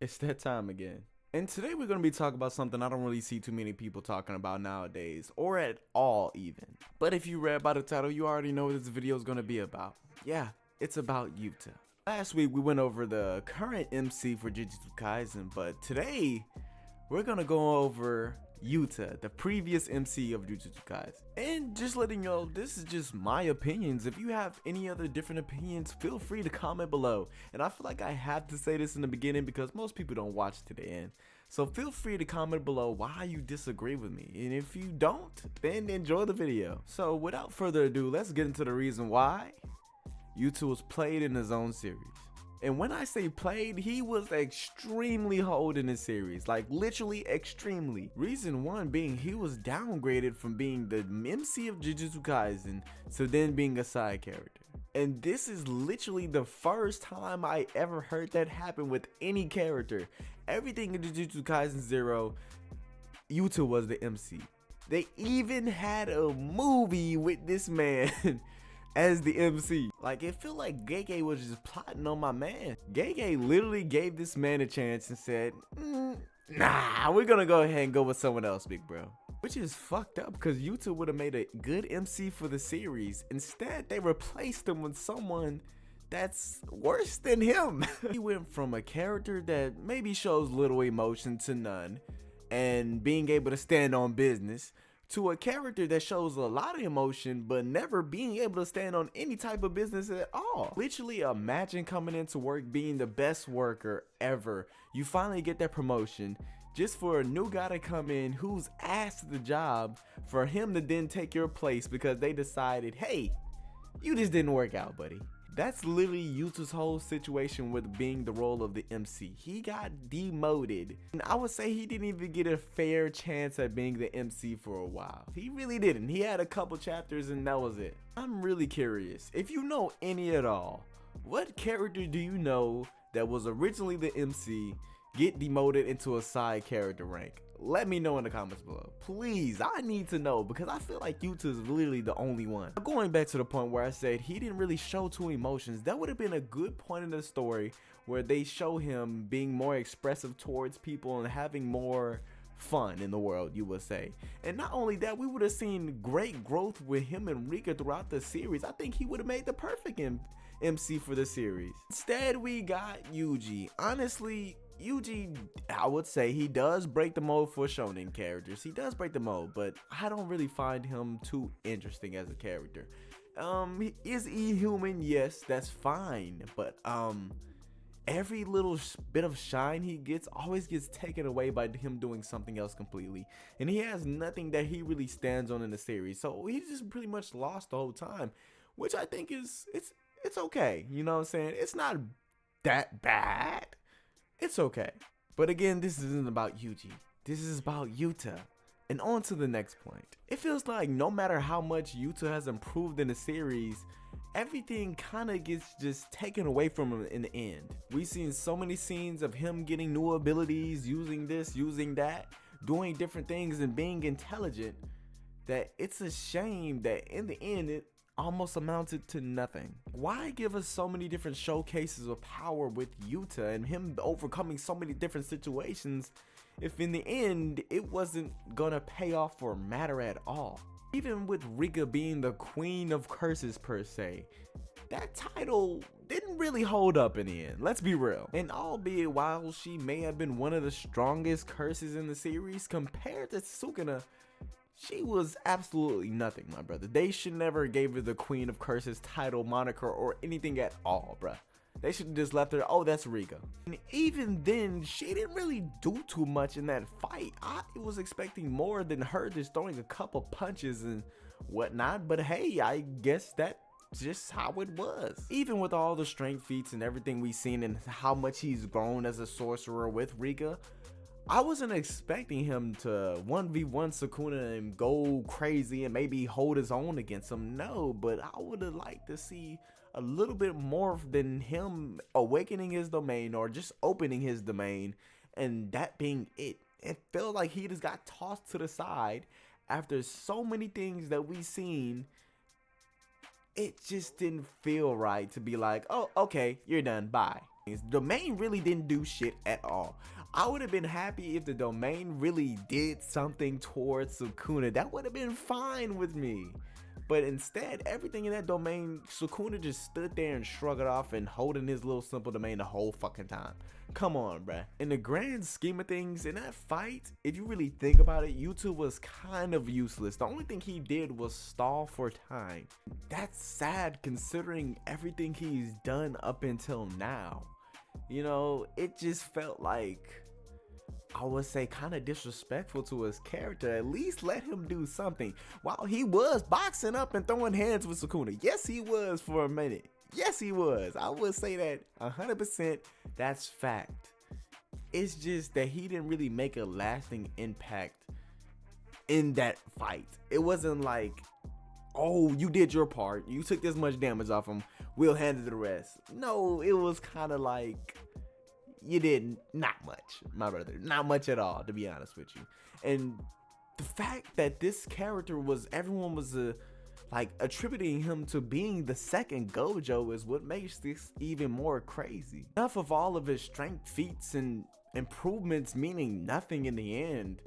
It's that time again. And today we're going to be talking about something I don't really see too many people talking about nowadays, or at all even. But if you read by the title, you already know what this video is going to be about. Yeah, it's about Yuta. Last week we went over the current MC for Jujutsu Kaisen, but today we're going to go over Yuta, the previous MC of Jujutsu Kaisen. And just letting you know, this is just my opinions. If you have any other different opinions, feel free to comment below. And I feel like I have to say this in the beginning because most people don't watch to the end. So feel free to comment below why you disagree with me. And if you don't, then enjoy the video. So without further ado, let's get into the reason why Yuta was played in his own series. And when I say played, he was extremely old in the series, like literally extremely. Reason one being he was downgraded from being the MC of Jujutsu Kaisen to then being a side character. And this is literally the first time I ever heard that happen with any character. Everything in Jujutsu Kaisen 0, Yuta was the MC. They even had a movie with this man as the MC. Like, it felt like Gege was just plotting on my man. Gege literally gave this man a chance and said, nah, we're gonna go ahead and go with someone else, big bro. Which is fucked up because Yuta would have made a good MC for the series. Instead, they replaced him with someone that's worse than him. He went from a character that maybe shows little emotion to none and being able to stand on business to a character that shows a lot of emotion but never being able to stand on any type of business at all. Literally imagine coming into work being the best worker ever. You finally get that promotion just for a new guy to come in who's asked the job for him to then take your place because they decided, hey, you just didn't work out, buddy. That's literally Yuta's whole situation with being the role of the MC. He got demoted. And I would say he didn't even get a fair chance at being the MC for a while. He really didn't. He had a couple chapters and that was it. I'm really curious, if you know any at all, what character do you know that was originally the MC get demoted into a side character rank? Let me know in the comments below. Please, I need to know because I feel like Yuta is literally the only one. Going back to the point where I said he didn't really show two emotions, that would have been a good point in the story where they show him being more expressive towards people and having more fun in the world, you would say. And not only that, we would have seen great growth with him and Rika throughout the series. I think he would have made the perfect MC for the series. Instead, we got Yuji. Honestly, Yuji, I would say he does break the mold for shonen characters. He does break the mold, but I don't really find him too interesting as a character. Is he human? Yes, that's fine. But every little bit of shine he gets always gets taken away by him doing something else completely. And he has nothing that he really stands on in the series. So he's just pretty much lost the whole time, which I think is it's okay. You know what I'm saying? It's not that bad. It's okay. But again, this isn't about Yuji. This is about Yuta. And on to the next point. It feels like no matter how much Yuta has improved in the series, everything kind of gets just taken away from him in the end. We've seen so many scenes of him getting new abilities, using this, using that, doing different things and being intelligent, that it's a shame that in the end it almost amounted to nothing. Why give us so many different showcases of power with Yuta and him overcoming so many different situations if in the end it wasn't gonna pay off or matter at all? Even with Rika being the queen of curses per se, that title didn't really hold up in the end, let's be real. And albeit while she may have been one of the strongest curses in the series, compared to Sukuna, she was absolutely nothing, my brother. They should never gave her the Queen of Curses title, moniker, or anything at all, bruh. They should have just left her, oh, that's Rika. And even then, she didn't really do too much in that fight. I was expecting more than her just throwing a couple punches and whatnot, but hey, I guess that's just how it was. Even with all the strength feats and everything we've seen and how much he's grown as a sorcerer with Rika, I wasn't expecting him to 1v1 Sukuna and go crazy and maybe hold his own against him. No, but I would have liked to see a little bit more than him awakening his domain or just opening his domain and that being it. It felt like he just got tossed to the side after so many things that we seen. It just didn't feel right to be like, oh, okay, you're done, bye. Domain really didn't do shit at all. I would have been happy if the domain really did something towards Sukuna. That would have been fine with me. But instead, everything in that domain, Sukuna just stood there and shrugged it off and holding his little simple domain the whole fucking time. Come on, bruh. In the grand scheme of things, in that fight, if you really think about it, Yuta was kind of useless. The only thing he did was stall for time. That's sad considering everything he's done up until now. You know, it just felt like, I would say, kind of disrespectful to his character. At least let him do something. While he was boxing up and throwing hands with Sukuna. Yes, he was for a minute. Yes, he was. I would say that 100%. That's fact. It's just that he didn't really make a lasting impact in that fight. It wasn't like, oh, you did your part. You took this much damage off him. We'll handle the rest. No, it was kind of like, you did not much, my brother. Not much at all, to be honest with you. And the fact that this character was, everyone was like attributing him to being the second Gojo is what makes this even more crazy. Enough of all of his strength feats and improvements meaning nothing in the end.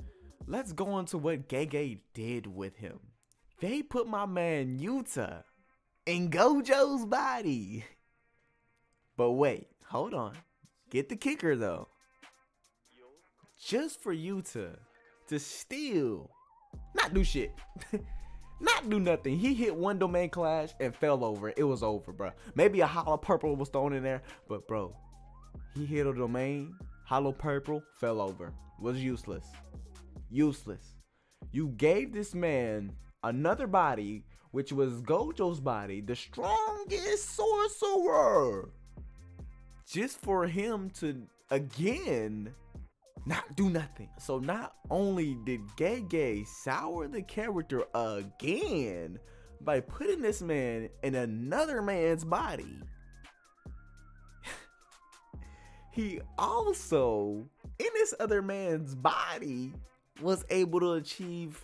Let's go on to what Gege did with him. They put my man Yuta in Gojo's body. But wait, hold on. Get the kicker though. Just for Yuta to still not do shit. Not do nothing. He hit one domain clash and fell over. It was over, bro. Maybe a hollow purple was thrown in there, but bro, he hit a domain, hollow purple, fell over. Was useless. Useless. You gave this man another body, which was Gojo's body, the strongest sorcerer, just for him to again not do nothing. So not only did Gege sour the character again by putting this man in another man's body, he also in this other man's body was able to achieve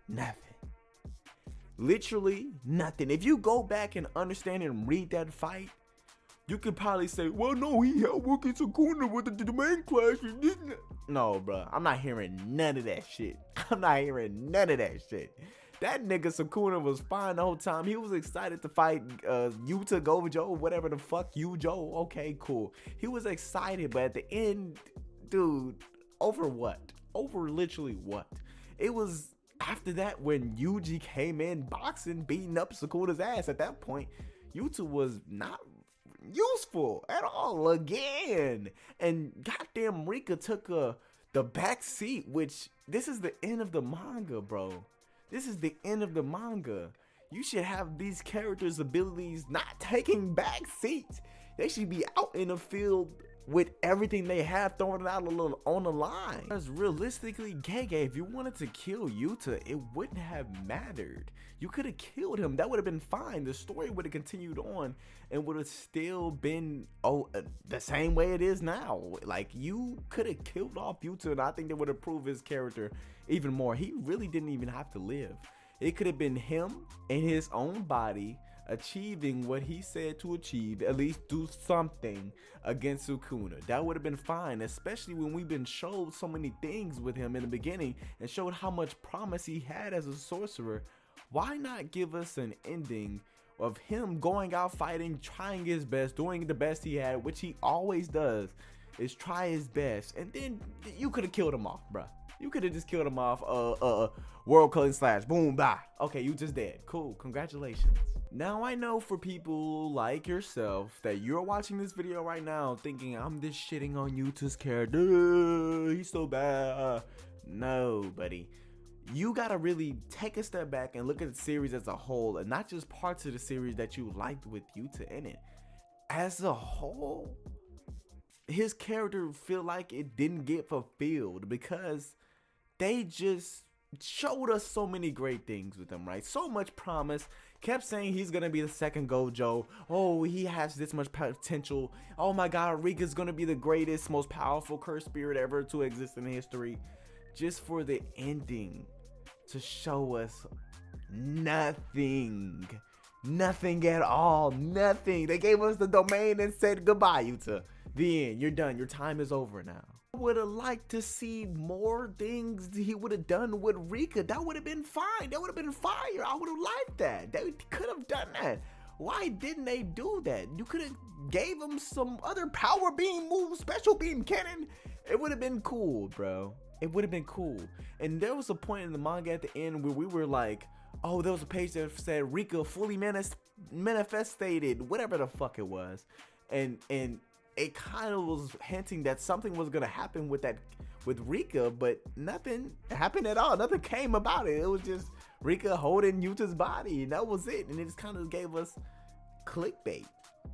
nothing. Literally nothing. If you go back and understand and read that fight, you could probably say, well, no, he held working Sukuna with the domain clash and didn't. No, bro, I'm not hearing none of that shit. I'm not hearing none of that shit. That nigga Sukuna was fine the whole time. He was excited to fight Yuta, Gojo, whatever the fuck, Yujo. Okay, cool. He was excited, but at the end, dude, over what? Over literally what? It was after that when Yuji came in boxing, beating up Sukuna's ass. At that point, Yuta was not useful at all again, and goddamn Rika took the back seat, which this is the end of the manga, bro. This is the end of the manga. You should have these characters' abilities not taking back seats. They should be out in the field with everything they have, throwing it out a little on the line. Because realistically, Gege, if you wanted to kill Yuta, it wouldn't have mattered. You could have killed him. That would have been fine. The story would have continued on and would have still been the same way it is now. Like, you could have killed off Yuta, and I think that would improve his character even more. He really didn't even have to live. It could have been him in his own body achieving what he said to achieve, at least do something against Sukuna. That would have been fine, especially when we've been showed so many things with him in the beginning and showed how much promise he had as a sorcerer. Why not give us an ending of him going out fighting, trying his best, doing the best he had, which he always does, is try his best, and then you could have killed him off, bruh. You could have just killed him off, world cutting slash, boom, bye. Okay, you just dead. Cool, congratulations. Now I know for people like yourself that you're watching this video right now thinking I'm just shitting on Yuta's character. He's so bad. No, buddy. You gotta really take a step back and look at the series as a whole, and not just parts of the series that you liked with Yuta in it. As a whole, his character feel like it didn't get fulfilled because they just showed us so many great things with him, right? So much promise. Kept saying he's gonna be the second Gojo. Oh, he has this much potential. Oh my god, Rika's gonna be the greatest, most powerful cursed spirit ever to exist in history. Just for the ending to show us nothing. Nothing at all. Nothing. They gave us the domain and said goodbye, Yuta. The end. You're done. Your time is over now. I would have liked to see more things he would have done with Rika. That would have been fine. That would have been fire. I would have liked that. They could have done that. Why didn't they do that? You could have gave him some other power beam move, special beam cannon. It would have been cool, bro. It would have been cool. And there was a point in the manga at the end where we were like, oh, there was a page that said Rika fully manifested, whatever the fuck it was. And it kind of was hinting that something was gonna happen with Rika, but nothing happened at all. Nothing came about it. It was just Rika holding Yuta's body, and that was it. And it just kind of gave us clickbait.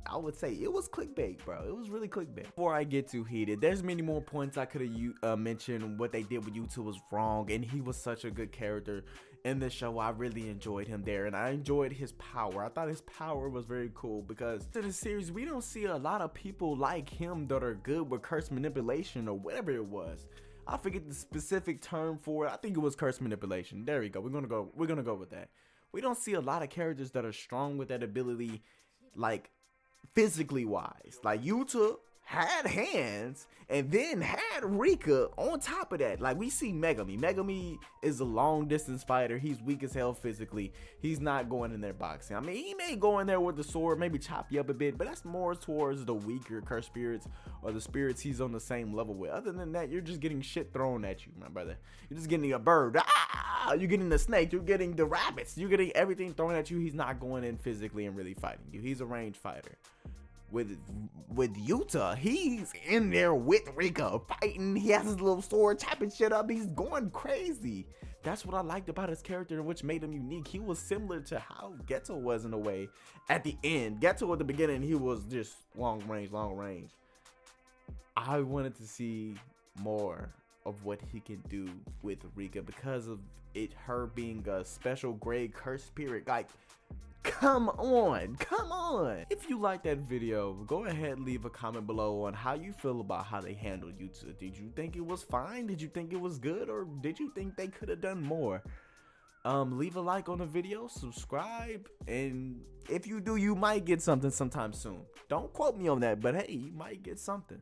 I would say it was clickbait, bro. It was really clickbait. Before I get too heated, there's many more points I could have mentioned. What they did with Yuta was wrong, and he was such a good character in the show. I really enjoyed him there, and I enjoyed his power. I thought his power was very cool because in the series we don't see a lot of people like him that are good with curse manipulation or whatever it was. I forget the specific term for it. I think it was curse manipulation. There we go. We're gonna go with that. We don't see a lot of characters that are strong with that ability, like physically wise. Like Yuta had hands and then had Rika on top of that. Like we see Megami. Megami is a long distance fighter. He's weak as hell physically. He's not going in there boxing. I mean, he may go in there with the sword, maybe chop you up a bit, but that's more towards the weaker curse spirits or the spirits he's on the same level with. Other than that, you're just getting shit thrown at you, my brother. You're just getting a bird. You're getting the snake. You're getting the rabbits. You're getting everything thrown at you. He's not going in physically and really fighting you. He's a ranged fighter. With Yuta, he's in there with Rika fighting. He has his little sword chopping shit up. He's going crazy. That's what I liked about his character, which made him unique. He was similar to how Geto was in a way at the end. Geto at the beginning, he was just long range. I wanted to see more of what he can do with Rika because of her being a special grade curse spirit. Like, come on. If you like that video, go ahead and leave a comment below on how you feel about how they handled Yuta. Did you think it was fine? Did you think it was good? Or did you think they could have done more? Leave a like on the video, subscribe, and if you do, you might get something sometime soon. Don't quote me on that, but hey, you might get something.